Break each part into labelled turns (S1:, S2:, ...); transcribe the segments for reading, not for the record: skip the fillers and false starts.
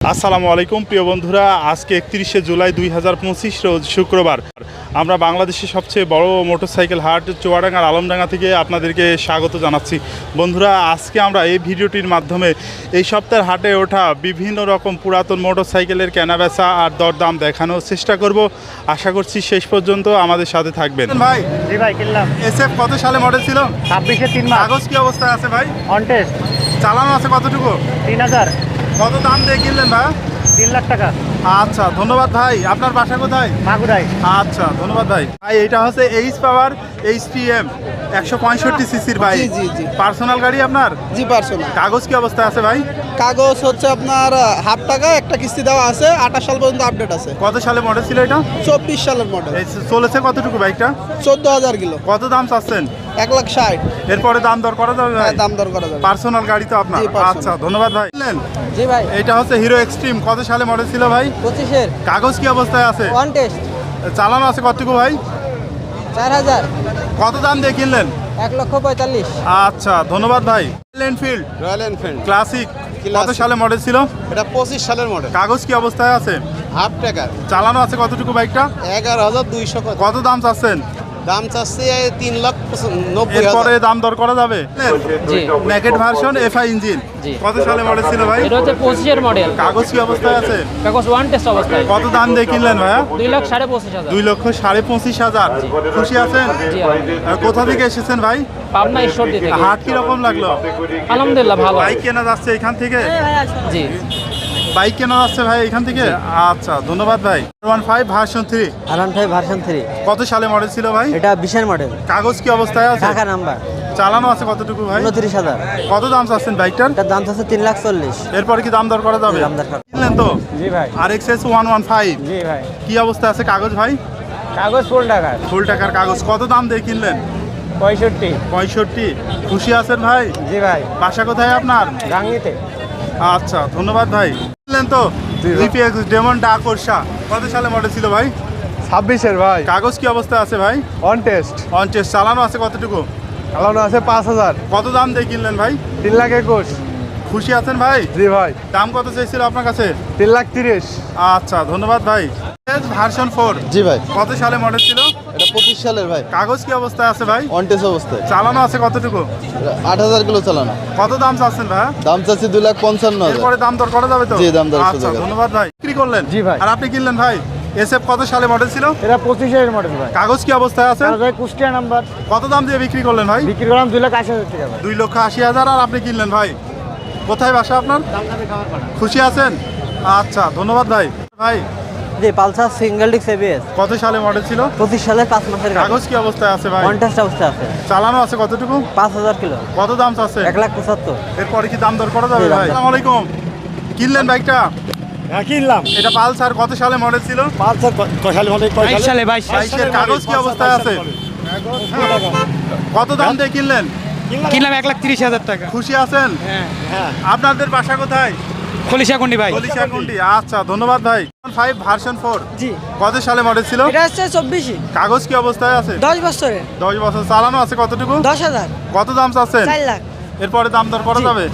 S1: আসসালামু আলাইকুম প্রিয় বন্ধুরা, আজকে 31শে জুলাই 2025 রোজ শুক্রবার। আমরা বাংলাদেশের সবচেয়ে বড় মোটরসাইকেল হাট চুয়াডাঙ্গার আলমডাঙ্গা থেকে আপনাদেরকে স্বাগত জানাচ্ছি। বন্ধুরা, আজকে আমরা এই ভিডিওটির মাধ্যমে এই সপ্তাহের হাটে ওঠা বিভিন্ন রকম পুরাতন মোটরসাইকেলের কেনাবেচা আর দরদাম দেখানোর চেষ্টা করব। আশা করছি শেষ পর্যন্ত আমাদের সাথে থাকবেন। ভাই
S2: জি ভাই কিনলাম।
S1: এসএফ কত সালে মডেল ছিল?
S2: 26-এর 3 মাস।
S1: কাগজ কি অবস্থায় আছে ভাই?
S2: On test.
S1: চালানো আছে কতটুকু?
S2: 3000।
S1: কত দাম দিয়ে কিনলেন ভাই?
S2: 3 লাখ টাকা।
S1: আচ্ছা, ধন্যবাদ ভাই। আপনার বাসা কোথায়?
S2: মাগুরাই।
S1: আচ্ছা, ধন্যবাদ ভাই। ভাই এটা হচ্ছে এইচ পাওয়ার HPM 165 সিসির ভাই।
S3: জি জি।
S1: পার্সোনাল গাড়ি আপনার?
S3: জি পার্সোনাল।
S1: কাগজ কি অবস্থায় আছে ভাই?
S3: কাগজ হচ্ছে আপনার হাফ টাকা একটা কিস্তি দেওয়া আছে, 28 সাল পর্যন্ত আপডেট আছে।
S1: কত সালে মডেল ছিল এটা?
S3: 24 সালের মডেল।
S1: এই চলেছে কতটুকু বাইকটা?
S3: 14,000 কিলো।
S1: কত দাম চাচ্ছেন?
S3: 1,60,000।
S1: এরপরে দাম দর করা যাবে ভাই?
S3: দাম দর করা যাবে।
S1: পার্সোনাল গাড়ি তো আপনার?
S3: জি, personal।
S1: আচ্ছা, ধন্যবাদ ভাই।
S3: জি ভাই।
S1: এটা হচ্ছে হিরো এক্সট্রিম, কত সালে মডেল ছিল ভাই?
S3: 25-এর
S1: কাগজ কি অবস্থায় আছে?
S3: One test.
S1: চালানো আছে কতটুকু ভাই?
S3: 4,000।
S1: কত দাম দিয়ে কিনলেন?
S3: 1,45,000।
S1: আচ্ছা, ধন্যবাদ ভাই। এনফিল্ড
S3: রয়্যাল এনফিল্ড
S1: ক্লাসিক কত
S3: Classic।
S1: সালে মডেল ছিল?
S3: এটা 25 সালের মডেল।
S1: কাগজ কি অবস্থায় আছে?
S3: হাফ টাকা।
S1: চালানো আছে কতটুকু বাইকটা?
S3: 11,200 কত।
S1: কত দাম চাচ্ছেন?
S3: দাম চাচ্ছে 3,90,000।
S1: এরপরে দাম দর করা যাবে?
S4: জি
S1: নেকেট ভার্সন এফআই ইঞ্জিন
S4: জি।
S1: কত সালে মডেল ছিল ভাই?
S4: এটা হচ্ছে 25-এর মডেল।
S1: কাগজ কি অবস্থায় আছে?
S4: কাগজ ওয়ান টেস্ট অবস্থায়।
S1: কত দাম দিয়ে কিনলেন ভাইয়া?
S4: 2,25,000।
S1: 2,25,500। খুশি আছেন?
S4: জি
S1: আর কোথা থেকে এসেছেন ভাই?
S4: পাবনা ঈশ্বরদী থেকে।
S1: হাট কিরকম লাগলো?
S4: আলহামদুলিল্লাহ ভালো।
S1: বাইক কেনা যাচ্ছে এখান থেকে?
S4: জি
S1: বাইক কেনা যাচ্ছে ভাই এখান থেকে? আচ্ছা, ধন্যবাদ ভাই। 15 ভার্সন 3
S2: R15 ভার্সন 3।
S1: কত সালে মডেল ছিল ভাই?
S2: এটা 20-এর মডেল।
S1: কাগজ কি অবস্থায় আছে?
S2: ঢাকা নাম্বার।
S1: চালানো আছে কতটুকু ভাই?
S2: 29,000।
S1: কত দাম চাচ্ছেন বাইকটার?
S2: এটার দাম আছে 3,40,000।
S1: এরপরে কি দাম দর করা যাবে?
S2: দাম দর করা।
S1: কিনলেন তো?
S2: জি ভাই।
S1: RXS 115
S2: জি ভাই।
S1: কি অবস্থা আছে কাগজ ভাই?
S2: কাগজ ফুল টাকা।
S1: ফুল টাকার কাগজ। কত দাম দিয়ে কিনলেন?
S2: 65।
S1: খুশি আছেন ভাই?
S2: জি ভাই।
S1: বাসা কোথায় আপনার?
S2: গাঙ্গিতে।
S1: আচ্ছা, ধন্যবাদ ভাই। কিনলেন তো? GPX ডেমন ডাক ওরসা কত সালে মডেল ছিল ভাই?
S2: 26-এর ভাই।
S1: কাগজ কি অবস্থা আছে ভাই?
S2: On test.
S1: On test. চালানো আছে কতটুকু?
S2: চালানো আছে 5,000।
S1: কত দাম দিয়ে কিনলেন ভাই?
S2: 3,21,000।
S1: খুশি আছেন ভাই?
S2: জি ভাই।
S1: দাম কত চাইছিল আপনার কাছে?
S2: 3,30,000।
S1: আচ্ছা, ধন্যবাদ ভাই। ভার্সন 4
S3: জি ভাই।
S1: কত সালে মডেল ছিল?
S3: এটা 25 সালের ভাই।
S1: কাগজ কি অবস্থায় আছে ভাই?
S3: অন টেস্ট অবস্থায়।
S1: চালানো আছে কতটুকু?
S3: 8,000 কিলো চালানো।
S1: কত দাম চাচ্ছেন ভাই?
S3: দাম চাচ্ছি 2,55,000।
S1: এরপরে দাম দর করা যাবে তো?
S3: জি, দাম দর করা
S1: আচ্ছা,
S3: যাবে।
S1: ধন্যবাদ ভাই। বিক্রি করলেন?
S2: জি ভাই।
S1: আর আপনি কিনলেন ভাই? এসএফ কত সালে মডেল ছিল?
S2: এটা 25-এর মডেল ভাই।
S1: কাগজ কি অবস্থায় আছে?
S2: ভাই কুষ্টিয়া নাম্বার।
S1: কত দাম দিয়ে বিক্রি করলেন ভাই?
S2: বিক্রি করলাম 2,80,000 টাকা ভাই।
S1: 2,80,000। আর আপনি কিনলেন ভাই? কোথায় বাসা আপনার? খুশি আছেন? আচ্ছা, ধন্যবাদ ভাই। ভাই
S2: জি পালসার সিঙ্গেল ডিস্ক ABS।
S1: কত সালে মডেল ছিল?
S2: 25 সালের 5 মাসের গাড়ি।
S1: কাগজ কি অবস্থায় আছে ভাই?
S2: অন টেস্ট অবস্থায় আছে।
S1: চালানো আছে কতটুকু?
S2: 5,000 কিলো।
S1: কত দাম চাচ্ছে?
S2: 1,75,000।
S1: এরপরে কি দাম দর করা যাবে
S2: জি, দাম
S1: ভাই?
S2: দর।
S1: আসসালামু আলাইকুম। কিনলেন বাইকটা?
S2: হ্যাঁ কিনলাম।
S1: এটা পালসার কত সালে মডেল ছিল?
S2: Pulsar কয়সালে model?
S4: 22 সালে 22
S1: বাইশের। কাগজ কি অবস্থায় আছে? কত দাম দিয়ে কিনলেন?
S4: কিনলাম 1,30,000 টাকা।
S1: খুশি আছেন?
S2: হ্যাঁ।
S1: আপনাদের বাসা কোথায়?
S4: খলিশাকুন্ডি ভাই।
S1: কলিশাকুন্ডি। আচ্ছা, ধন্যবাদ ভাই। 5 ভার্সন 4
S5: জি
S1: কত সালে মডেল ছিল?
S5: এটা হচ্ছে 24
S1: কাগজ কি অবস্থায় আছে?
S5: 10 বছরের
S1: 10 বছর। চালানো আছে কতটুকু?
S5: 10,000
S1: কত দাম চাচ্ছেন?
S5: 4 লাখ।
S1: এরপরে দাম দর করা যাবে?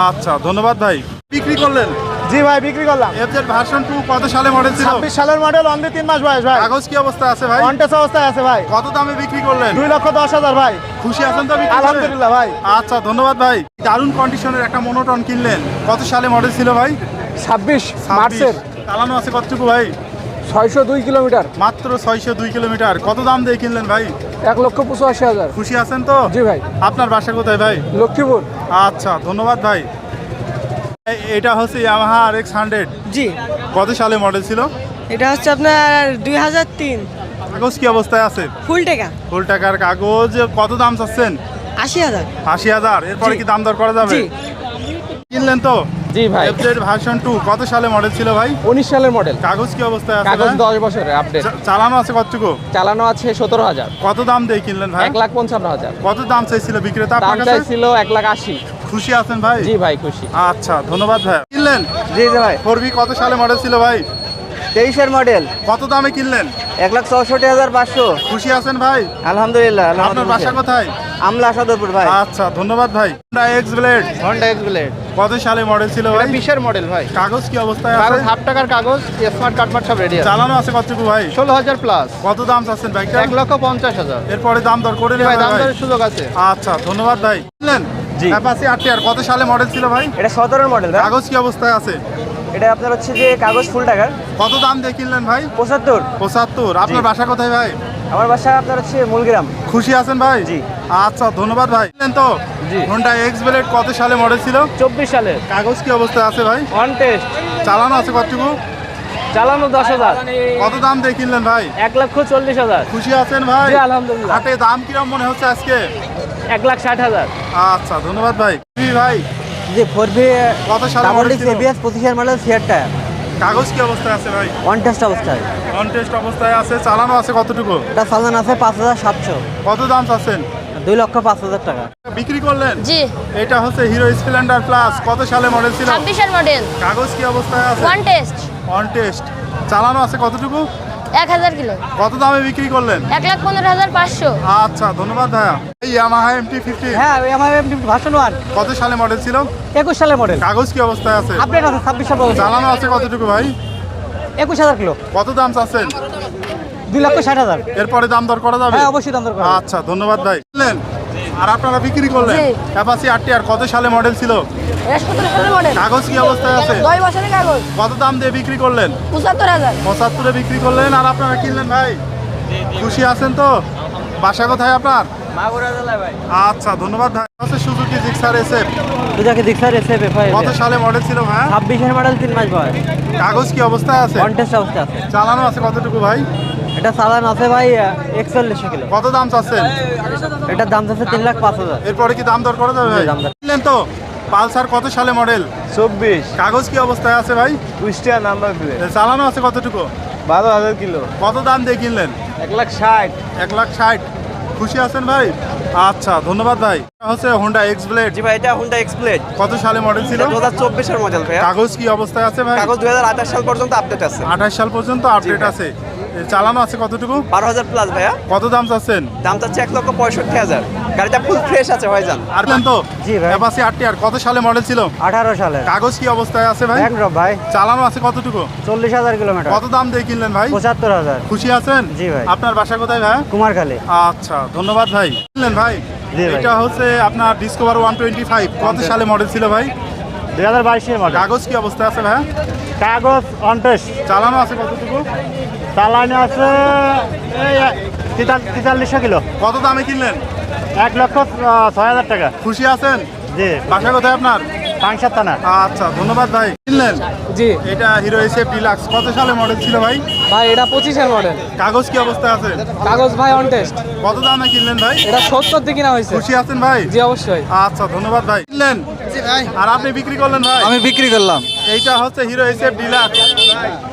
S1: আচ্ছা, ধন্যবাদ ভাই। বিক্রি করলেন?
S2: জি ভাই বিক্রি করলাম।
S1: এফজেড ভার্সন 2 কত সালে মডেল ছিল?
S2: 26 সালের মডেল, অনলি 3 মাস বয়স ভাই।
S1: কাগজ কি অবস্থা আছে ভাই?
S2: অন টেস্ট অবস্থায় আছে ভাই।
S1: কত দামে বিক্রি করলেন?
S2: 2,10,000 ভাই।
S1: খুশি আছেন তো বিক্রি করে?
S2: আলহামদুলিল্লাহ ভাই।
S1: আচ্ছা, ধন্যবাদ ভাই। দারুণ কন্ডিশনের একটা মনোটন কিনলেন, কত সালে মডেল ছিল ভাই?
S2: 26
S1: 26।
S2: মার্চের।
S1: চালানো আছে কতটুকু ভাই?
S2: 602 কিলোমিটার।
S1: মাত্র 602 কিলোমিটার। কত দাম দিয়ে কিনলেন ভাই?
S2: 1,85,000।
S1: খুশি আছেন তো?
S2: জি ভাই।
S1: আপনার বাসা কোথায় ভাই?
S2: লক্ষ্মীপুর।
S1: আচ্ছা, ধন্যবাদ ভাই। এটা হচ্ছে ইয়ামাহা RX100
S5: জি
S1: কত সালে মডেল ছিল?
S5: এটা হচ্ছে আপনার 2003
S1: কাগজ কি অবস্থায় আছে?
S5: ফুল টাকা
S1: ফুল টাকার কাগজ। কত দাম চাচ্ছেন?
S5: 80,000
S1: 80,000। এরপরে
S5: জি।
S1: কি দাম দর করা যাবে?
S5: জি
S1: কিনলেন তো?
S4: জি ভাই।
S1: এফজেড ভার্সন 2 কত সালে মডেল ছিল ভাই?
S4: 19 সালের মডেল।
S1: কাগজ কি অবস্থায় আছে
S4: কাগজ
S1: ভাই?
S4: 10 বছরের আপডেট।
S1: চালানো আছে কতটুকু?
S4: চালানো আছে 17,000।
S1: কত দাম দিয়ে কিনলেন ভাই?
S4: 1,55,000।
S1: কত দাম চাইছিল বিক্রেতা
S4: দাম
S1: আপনার কাছে?
S4: চাইছিল 1,80,000।
S1: খুশি আছেন ভাই?
S4: জি ভাই খুশি।
S1: আচ্ছা, ধন্যবাদ ভাই। কিনলেন?
S2: জি জি ভাই।
S1: 4B কত সালে মডেল ছিল ভাই?
S2: 23-এর মডেল।
S1: কত দামে কিনলেন?
S2: 1,64,500।
S1: খুশি আছেন ভাই?
S2: আলহামদুলিল্লাহ।
S1: আপনার বাসা কোথায়?
S2: আমলা সদরপুর ভাই।
S1: আচ্ছা, ধন্যবাদ ভাই। Honda x blade
S2: Honda x blade.
S1: কত সালে মডেল ছিল ভাই?
S2: 20-এর মডেল ভাই।
S1: কাগজ কি অবস্থায় আছে?
S2: কাগজ হাফ টাকার কাগজ, স্মার্ট কার্ড সব রেডি আছে।
S1: চালানো আছে কতটুকু ভাই?
S2: 16,000 প্লাস।
S1: কত দাম চাচ্ছেন বাইকটা?
S2: 1,50,000।
S1: এরপরে দাম দর করে
S2: ভাই
S1: নেবেন
S2: দাম
S1: ভাই?
S2: দরের সুযোগ আছে।
S1: আচ্ছা, ধন্যবাদ ভাই। বুঝলেন?
S2: জি।
S1: অ্যাপাচি RTR কত সালে মডেল ছিল ভাই?
S2: এটা 17-এর মডেল ভাই।
S1: কাগজ কি অবস্থায় আছে?
S2: এটা আপনার হচ্ছে যে কাগজ ফুল টাকার।
S1: কত দাম দিয়ে কিনলেন ভাই?
S2: 75।
S1: 75। আপনার বাসা কোথায় ভাই?
S2: আমার বাসা আপনার হচ্ছে মূলগ্রাম।
S1: খুশি আছেন ভাই?
S2: জি।
S1: আচ্ছা, ধন্যবাদ ভাই। বুঝলেন তো?
S2: জি।
S1: হোন্ডা এক্স ব্লেড কত সালে মডেল ছিল?
S2: 24 সালে।
S1: কাগজ কি অবস্থায় আছে ভাই?
S2: On test.
S1: চালানো আছে কতটুকু?
S2: চালানো 10,000।
S1: কত দাম দিয়ে কিনলেন ভাই?
S2: 1,40,000।
S1: খুশি আছেন ভাই?
S2: জি, আলহামদুলিল্লাহ।
S1: হাটে দাম কিরম মনে হচ্ছে আজকে?
S2: 1,60,000।
S1: আচ্ছা, ধন্যবাদ ভাই। জি ভাই,
S2: যে 4V
S1: কত সালে মডেল ছিল?
S2: 25-এর মডেল সিয়ার টায়ার।
S1: কাগজ কি অবস্থায় আছে ভাই?
S2: অন টেস্ট অবস্থায়।
S1: অন টেস্ট অবস্থায় আছে। চালানো আছে কতটুকু?
S2: এটা চালান আছে 5,700।
S1: কত দাম চাচ্ছেন?
S2: 2,05,000 টাকা।
S1: বিক্রি করলেন?
S6: জি
S1: এটা হচ্ছে হিরো স্প্লেন্ডার প্লাস কত সালে মডেল ছিল?
S6: 26-এর মডেল
S1: কাগজ কি অবস্থায় আছে?
S6: One test
S1: on test. চালানো আছে কতটুকু?
S6: 1,000 কিলো
S1: কত দামে বিক্রি করলেন?
S6: 1,15,500
S1: আচ্ছা, ধন্যবাদ ভাইয়া। এই ইয়ামাহা MT-50
S2: হ্যাঁ, আমার ভার্সন 1
S1: কত সালে মডেল ছিল?
S2: 21 সালের মডেল।
S1: কাগজ কি অবস্থায় আছে?
S2: আপডেট আছে 26 সাল পর্যন্ত।
S1: চালানো আছে কতটুকু ভাই?
S2: 21,000 কিলো।
S1: কত দাম চাচ্ছেন?
S2: 2,60,000।
S1: এরপরে দাম দর করা যাবে?
S2: হ্যাঁ, অবশ্যই দাম দরকার।
S1: আচ্ছা, ধন্যবাদ ভাই। বুঝলেন? আর আপনারা বিক্রি করলেন?
S6: জি।
S1: অ্যাপাচি RTR কত সালে মডেল ছিল?
S6: এটা 17 সালের মডেল
S1: কাগজ কি অবস্থায় আছে?
S6: 10 বছরের কাগজ
S1: কত দাম দিয়ে বিক্রি করলেন?
S6: 75,000
S1: 75-এ বিক্রি করলেন। আর আপনারা কিনলেন ভাই? খুশি আছেন তো? বাসা কোথায় আপনার?
S2: মাগুরা জেলায় ভাই।
S1: আচ্ছা, ধন্যবাদ ভাই। আছে সুজুকি জিক্সার SF
S2: দুটাকে দেখছার এসএফ
S1: কত সালে মডেল ছিল ভাই?
S2: 26-এর মডেল 3 মাস বয়স।
S1: কাগজ কি অবস্থায় আছে?
S2: অন টেস্ট অবস্থায় আছে।
S1: চালানো আছে কতটুকু ভাই?
S2: এটা চালান আছে ভাই 41 কিলো।
S1: কত দাম চাচ্ছেন?
S2: এটার দাম আছে 3,05,000।
S1: এরপরে কি দাম দর করা যাবে ভাই?
S2: জি, দাম দর।
S1: কিনলেন তো? পালসার কত সালে মডেল?
S2: 24
S1: কাগজ কি অবস্থায় আছে ভাই?
S2: Kushtia number plate.
S1: চালানো আছে কতটুকু?
S2: 12,000 কিলো।
S1: কত দাম দিয়ে কিনলেন?
S2: 1,60,000।
S1: 1,60,000। খুশি আছেন ভাই? আচ্ছা, ধন্যবাদ ভাই। এটা হচ্ছে হোন্ডা এক্স ব্লেড
S7: জি ভাই, এটা হুন্ডা এক্সপ্লেড।
S1: কত সালে মডেল ছিল?
S7: 2024-এর মডেল ভাইয়া।
S1: কাগজ কি অবস্থায় আছে ভাই?
S7: কাগজ 2028 সাল পর্যন্ত আপডেট আছে।
S1: 28 সাল পর্যন্ত আপডেট
S7: ভাই।
S1: আছে। চালানো আছে কতটুকু?
S7: 12,000 প্লাস ভাইয়া।
S1: কত দাম চাচ্ছেন?
S7: দাম চাচ্ছে 1,65,000। গাড়িটা ফুল ফ্রেশ আছে ভাইজান।
S1: আর জান তো?
S2: জি ভাই।
S1: অ্যাপাচি RTR কত সালে মডেল ছিল?
S2: 18 সালে।
S1: কাগজ কি অবস্থায় আছে ভাই?
S2: একদম ভাই।
S1: চালানো আছে কতটুকু?
S2: 40,000 কিলোমিটার।
S1: কত দাম দিয়ে কিনলেন ভাই?
S2: 75,000।
S1: খুশি আছেন?
S2: জি ভাই।
S1: আপনার বাসা কোথায় ভাই?
S2: কুমারখালী।
S1: আচ্ছা, ধন্যবাদ ভাই। কিনলেন ভাই?
S2: জি ভাই।
S1: এটা হচ্ছে আপনার ডিসকভার 125 কত সালে মডেল ছিল ভাই?
S2: 2022-এর মডেল।
S1: কাগজ কি অবস্থায় আছে ভাই?
S2: কাগজ অন টেস্ট।
S1: চালানো আছে কতটুকু?
S2: চালানি আছে 43 কিলো।
S1: কত দামে কিনলেন?
S2: 1,06,000 টাকা।
S1: খুশি আছেন?
S2: জি।
S1: বাসা কোথায় আপনার?
S2: পাংশার থানা।
S1: আচ্ছা, ধন্যবাদ ভাই। কিনলেন?
S4: জি
S1: এটা হিরো SF ডিলাক্স কত সালে মডেল ছিল ভাই?
S4: ভাই এটা 25-এর মডেল।
S1: কাগজ কি অবস্থায় আছে?
S4: কাগজ ভাই অন টেস্ট।
S1: কত দামে কিনলেন ভাই?
S4: এটা 70 দিয়ে কিনা হয়েছে।
S1: খুশি আছেন ভাই?
S4: জি অবশ্যই।
S1: আচ্ছা, ধন্যবাদ ভাই। কিনলেন? আর আপনি বিক্রি করলেন ভাই?
S3: আমি বিক্রি করলাম।
S1: এইটা হচ্ছে হিরো SF ডিলাক্স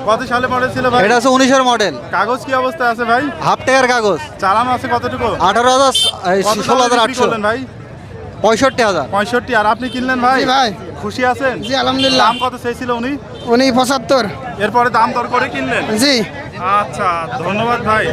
S1: কত সালে মডেল ছিল ভাই?
S3: এটা হচ্ছে 19-এর মডেল,
S1: কাগজ কি অবস্থায় আছে ভাই?
S3: হাফ টাকার কাগজ।
S1: চালানো আছে কতটুকু?
S3: 18,000
S1: কত দামে বিক্রি
S3: 16,800
S1: করলেন ভাই?
S3: 65,000।
S1: 65। আর আপনি কিনলেন ভাই?
S3: ভাই
S1: খুশি আছেন?
S3: জি, আলহামদুলিল্লাহ।
S1: দাম কত চেয়েছিল উনি?
S3: উনি 75।
S1: এরপরে দাম দর করে কিনলেন?
S3: জি।
S1: আচ্ছা, ধন্যবাদ ভাই।